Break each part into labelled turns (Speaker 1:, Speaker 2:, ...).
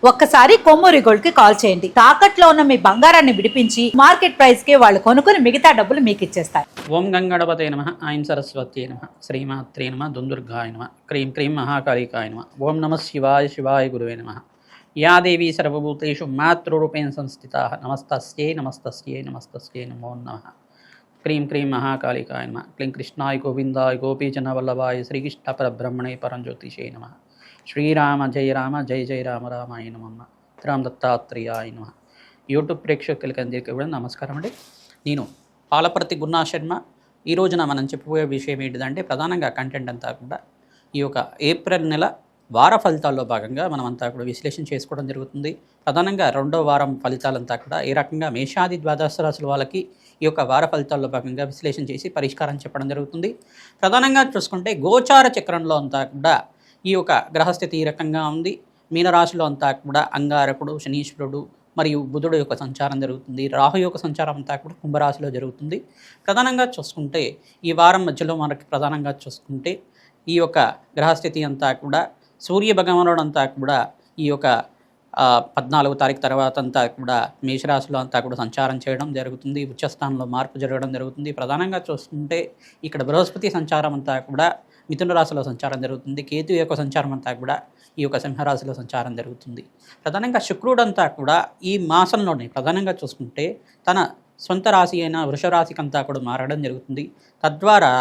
Speaker 1: ఒక్కసారి కొమ్మూరి గోల్డ్ కి కాల్ చేయండి. తాకట్లో ఉన్న మీ బంగారాన్ని విడిపించి మార్కెట్ ప్రైస్ కి వాళ్ళు కొనుక్కుని మిగతా డబ్బులు మీకు ఇచ్చేస్తారు.
Speaker 2: ఓం గంగణపతే నమ, ఐం సరస్వతి నమ, శ్రీమాత్రే నమ, దుందుర్గాయ నమ, క్రీం క్రీం మహాకాళికాయ నమ. ఓం నమ శివాయ శివాయ గురువే నమ. యా దేవీ సర్వభూతేషు మాతృరూపేణ సంస్థితా నమస్తస్యై నమస్తస్యై నమస్తస్యై నమో నమః. క్రీం క్రీం మహాకాళికాయ నమ, క్లీం కృష్ణాయ గోవిందాయ గోపీజన వల్లభాయ శ్రీకృష్ణ పరబ్రహ్మణే పరంజ్యోతిషే నమ. శ్రీరామ జయ రామ జయ జయ రామ రామాయ నమః. రామ దత్తాత్రేయాయ నమః. యూట్యూబ్ ప్రేక్షకులకి అందరికీ కూడా నమస్కారం అండి. నేను పాలపర్తి గున్నా శర్మ. ఈ రోజున మనం చెప్పబోయే విషయం ఏంటిదంటే ప్రధానంగా కంటెంట్ అంతా కూడా ఈ యొక్క ఏప్రిల్ నెల వార ఫలితాల్లో భాగంగా మనం అంతా కూడా విశ్లేషణ చేసుకోవడం జరుగుతుంది. ప్రధానంగా రెండో వారం ఫలితాలంతా కూడా ఏ రకంగా మేషాది ద్వాదశ రాశుల వాళ్ళకి ఈ యొక్క వార ఫలితాల్లో భాగంగా విశ్లేషణ చేసి పరిష్కారం చెప్పడం జరుగుతుంది. ప్రధానంగా చూసుకుంటే గోచార చక్రంలో అంతా కూడా ఈ యొక్క గ్రహస్థితి ఈ రకంగా ఉంది. మీనరాశిలో అంతా కూడా అంగారకుడు, శనీశ్వరుడు మరియు బుధుడు యొక్క సంచారం జరుగుతుంది. రాహు యొక్క సంచారం అంతా కూడా కుంభరాశిలో జరుగుతుంది. ప్రధానంగా చూసుకుంటే ఈ వారం మధ్యలో మనకి ప్రధానంగా చూసుకుంటే ఈ యొక్క గ్రహస్థితి అంతా కూడా సూర్య భగవానుడు అంతా కూడా ఈ యొక్క 14వ తారీఖు తర్వాత అంతా కూడా మేషరాశిలో అంతా కూడా సంచారం చేయడం జరుగుతుంది. ఉచ్చస్థానంలో మార్పు జరగడం జరుగుతుంది. ప్రధానంగా చూసుకుంటే ఇక్కడ బృహస్పతి సంచారం అంతా కూడా మిథున రాశిలో సంచారం జరుగుతుంది. కేతు యొక్క సంచారం అంతా కూడా ఈ యొక్క సింహరాశిలో సంచారం జరుగుతుంది. ప్రధానంగా శుక్రుడు అంతా కూడా ఈ మాసంలోనే ప్రధానంగా చూసుకుంటే తన సొంత రాశి అయిన వృషరాశికి అంతా కూడా మారడం జరుగుతుంది. తద్వారా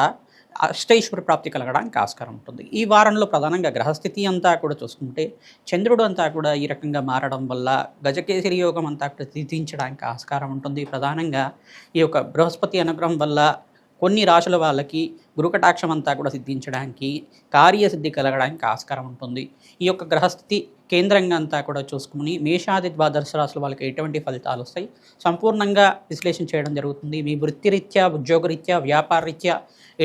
Speaker 2: అష్టైశ్వర ప్రాప్తి కలగడానికి ఆస్కారం ఉంటుంది. ఈ వారంలో ప్రధానంగా గ్రహస్థితి అంతా కూడా చూసుకుంటే చంద్రుడు అంతా కూడా ఈ రకంగా మారడం వల్ల గజకేసరి యోగం అంతా కూడా సిద్ధించడానికి ఆస్కారం ఉంటుంది. ప్రధానంగా ఈ యొక్క బృహస్పతి అనుగ్రహం వల్ల కొన్ని రాశుల వాళ్ళకి గురుకటాక్షం అంతా కూడా సిద్ధించడానికి, కార్యసిద్ధి కలగడానికి ఆస్కారం ఉంటుంది. ఈ యొక్క గ్రహస్థితి కేంద్రంగా అంతా కూడా చూసుకుని మేషాది ద్వాదశ రాశుల వాళ్ళకి ఎటువంటి ఫలితాలు వస్తాయి సంపూర్ణంగా విశ్లేషణ చేయడం జరుగుతుంది. మీ వృత్తిరీత్యా, ఉద్యోగరీత్యా, వ్యాపారరీత్యా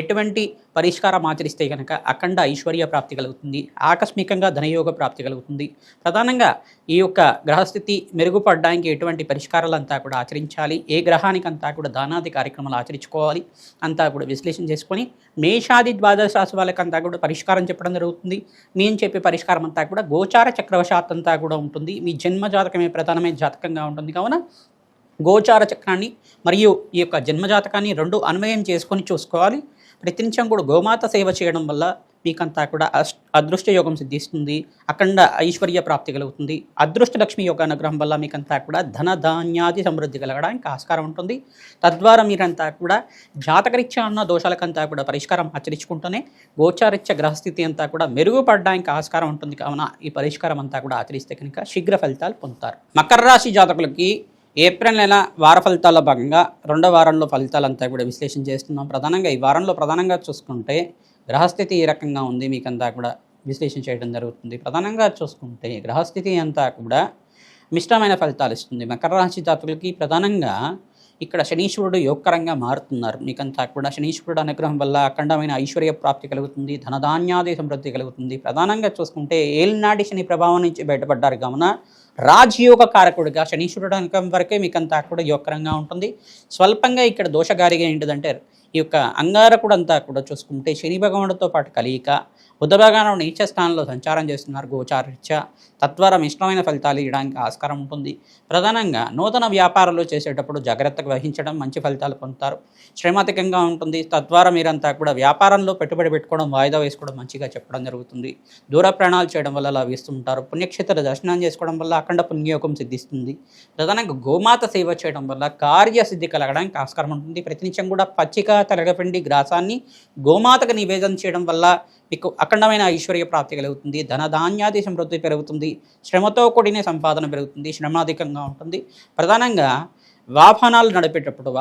Speaker 2: ఎటువంటి పరిష్కారం ఆచరిస్తే కనుక అఖండ ఐశ్వర్య ప్రాప్తి కలుగుతుంది. ఆకస్మికంగా ధనయోగ ప్రాప్తి కలుగుతుంది. ప్రధానంగా ఈ యొక్క గ్రహస్థితి మెరుగుపడడానికి ఎటువంటి పరిష్కారాలంతా కూడా ఆచరించాలి, ఏ గ్రహానికంతా కూడా దానాది కార్యక్రమాలు ఆచరించుకోవాలి అంతా కూడా విశ్లేషణ చేసుకొని మేషాది ద్వాదశ రాశి వాళ్ళకంతా కూడా పరిష్కారం చెప్పడం జరుగుతుంది. మేము చెప్పే పరిష్కారం అంతా కూడా గోచార చక్రవశాత్ అంతా కూడా ఉంటుంది. మీ జన్మ జాతకమే ప్రధానమైన జాతకంగా ఉంటుంది. కావున గోచార చక్రాన్ని మరియు ఈ యొక్క జన్మజాతకాన్ని రెండు అన్వయం చేసుకొని చూసుకోవాలి. ప్రతినిత్యం కూడా గోమాత సేవ చేయడం వల్ల మీకంతా కూడా అదృష్ట యోగం సిద్ధిస్తుంది. అఖండ ఐశ్వర్య ప్రాప్తి కలుగుతుంది. అదృష్ట లక్ష్మి యొక్క అనుగ్రహం వల్ల మీకంతా కూడా ధన ధాన్యాది సమృద్ధి కలగడానికి ఆస్కారం ఉంటుంది. తద్వారా మీరంతా కూడా జాతకరీత్యా ఉన్న దోషాలకంతా కూడా పరిష్కారం ఆచరించుకుంటూనే గోచారీత్య గ్రహస్థితి అంతా కూడా మెరుగుపడడానికి ఆస్కారం ఉంటుంది. కావున ఈ పరిష్కారం అంతా కూడా ఆచరిస్తే కనుక శీఘ్ర ఫలితాలు పొందుతారు. మకర రాశి జాతకులకి ఏప్రిల్ నెల వార ఫలితాల్లో భాగంగా రెండో వారంలో ఫలితాలంతా కూడా విశ్లేషణ చేస్తున్నాం. ప్రధానంగా ఈ వారంలో ప్రధానంగా చూసుకుంటే గ్రహస్థితి ఏ రకంగా ఉంది మీకంతా కూడా విశ్లేషణ చేయడం జరుగుతుంది. ప్రధానంగా చూసుకుంటే గ్రహస్థితి అంతా కూడా మిశ్రమైన ఫలితాలు ఇస్తుంది. మకర రాశి జాతకులకి ప్రధానంగా ఇక్కడ శనీశ్వరుడు యోగకరంగా మారుతున్నారు. మీకంతా కూడా శనీశ్వరుడు అనుగ్రహం వల్ల అఖండమైన ఐశ్వర్య ప్రాప్తి కలుగుతుంది. ధనధాన్యాది సమృద్ధి కలుగుతుంది. ప్రధానంగా చూసుకుంటే ఏలినాటి శని ప్రభావం నుంచి బయటపడ్డారు కావున రాజయోగ కారకుడిగా శనీశ్వరుడు అనుగ్రహం వరకే మీకంతా కూడా యోగకరంగా ఉంటుంది. స్వల్పంగా ఇక్కడ దోషగారిగా ఏంటిదంటే ఈ యొక్క అంగారకుడు అంతా కూడా చూసుకుంటే శని భగవానుడితో పాటు కలియిక బుధ భగవానుడు నీచ స్థానంలో సంచారం చేస్తున్నారు గోచారరీత్యా. తద్వారా మిశ్రమైన ఫలితాలు ఇవ్వడానికి ఆస్కారం ఉంటుంది. ప్రధానంగా నూతన వ్యాపారాలు చేసేటప్పుడు జాగ్రత్తగా వహించడం మంచి ఫలితాలు పొందుతారు. శ్రమాధికంగా ఉంటుంది. తద్వారా మీరంతా కూడా వ్యాపారంలో పెట్టుబడి పెట్టుకోవడం, వాయిదా వేసుకోవడం మంచిగా చెప్పడం జరుగుతుంది. దూర ప్రయాణాలు చేయడం వల్ల లాభిస్తుంటారు. పుణ్యక్షేత్ర దర్శనం చేసుకోవడం వల్ల అఖండ పుణ్యయోగం సిద్ధిస్తుంది. ప్రధానంగా గోమాత సేవ చేయడం వల్ల కార్యసిద్ధి కలగడానికి ఆస్కారం ఉంటుంది. ప్రతినిత్యం కూడా పచ్చిక తెలగపిండి గ్రాసాన్ని గోమాతకు నివేదన చేయడం వల్ల మీకు అఖండమైన ఐశ్వర్య ప్రాప్తి కలుగుతుంది. ధనధాన్యాది సమృద్ధి పెరుగుతుంది. శ్రమతో కూడిన సంపాదన పెరుగుతుంది. శ్రమాధికంగా ఉంటుంది. ప్రధానంగా వాహనాలు నడిపేటప్పుడు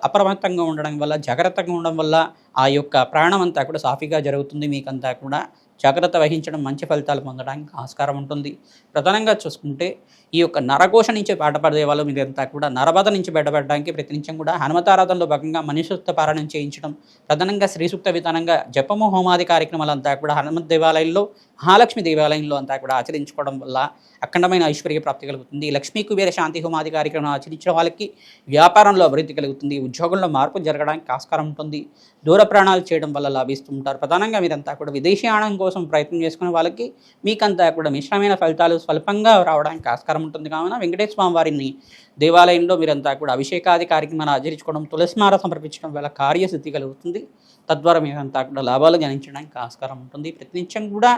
Speaker 2: అప్రమత్తంగా ఉండడం వల్ల, జాగ్రత్తగా ఉండడం వల్ల ఆ యొక్క ప్రయాణం అంతా కూడా సాఫీగా జరుగుతుంది. మీకంతా కూడా జాగ్రత్త వహించడం మంచి ఫలితాలు పొందడానికి ఆస్కారం ఉంటుంది. ప్రధానంగా చూసుకుంటే ఈ యొక్క నరకోశ నుంచి బయటపడే వాళ్ళు మీరంతా కూడా నరబాధ నుంచి బయటపడడానికి ప్రతినిత్యం కూడా హనుమతారాధనలో భాగంగా మణిసూక్త పారాయణం చేయించడం, ప్రధానంగా శ్రీ సూక్త విధానంగా జపము హోమాది కార్యక్రమాలంతా కూడా హనుమత్ దేవాలయంలో, మహాలక్ష్మి దేవాలయంలో అంతా కూడా ఆచరించుకోవడం వల్ల అఖండమైన ఐశ్వర్య ప్రాప్తి కలుగుతుంది. లక్ష్మీ కుబేర శాంతి హోమాది కార్యక్రమం ఆచరించిన వాళ్ళకి వ్యాపారంలో అభివృద్ధి కలుగుతుంది, ఉద్యోగంలో మార్పు జరగడానికి ఆస్కారం ఉంటుంది, దూర ప్రయాణాలు చేయడం వల్ల లాభిస్తుంటారు. ప్రధానంగా మీరంతా కూడా విదేశీయానం కోసం ప్రయత్నం చేసుకునే వాళ్ళకి మీకంతా కూడా మిశ్రమైన ఫలితాలు స్వల్పంగా రావడానికి ఆస్కారం ఉంటుంది. కావున వెంకటేశ్వర స్వామి వారిని దేవాలయంలో మీరంతా కూడా అభిషేకాది కార్యక్రమాలు ఆచరించుకోవడం, తులసిమాల సమర్పించడం వల్ల కార్యసిద్ధి కలుగుతుంది. తద్వారా మీరంతా కూడా లాభాలు గణించడానికి ఆస్కారం ఉంటుంది. ప్రతినిత్యం కూడా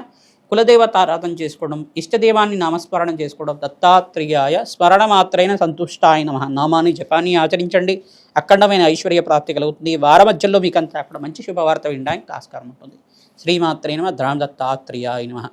Speaker 2: కులదేవత ఆరాధన చేసుకోవడం, ఇష్టదేవాన్ని నామస్మరణం చేసుకోవడం, దత్తాత్రేయాయ స్మరణ మాత్రైన సంతుష్టాయ నమః నామాన్ని జపాన్ని ఆచరించండి. అఖండమైన ఐశ్వర్య ప్రాప్తి కలుగుతుంది. వార మధ్యలో మీకంతా కూడా మంచి శుభవార్త వినడానికి ఆస్కారం ఉంటుంది. శ్రీమాత్రే నమః. దత్తాత్రేయాయ నమః.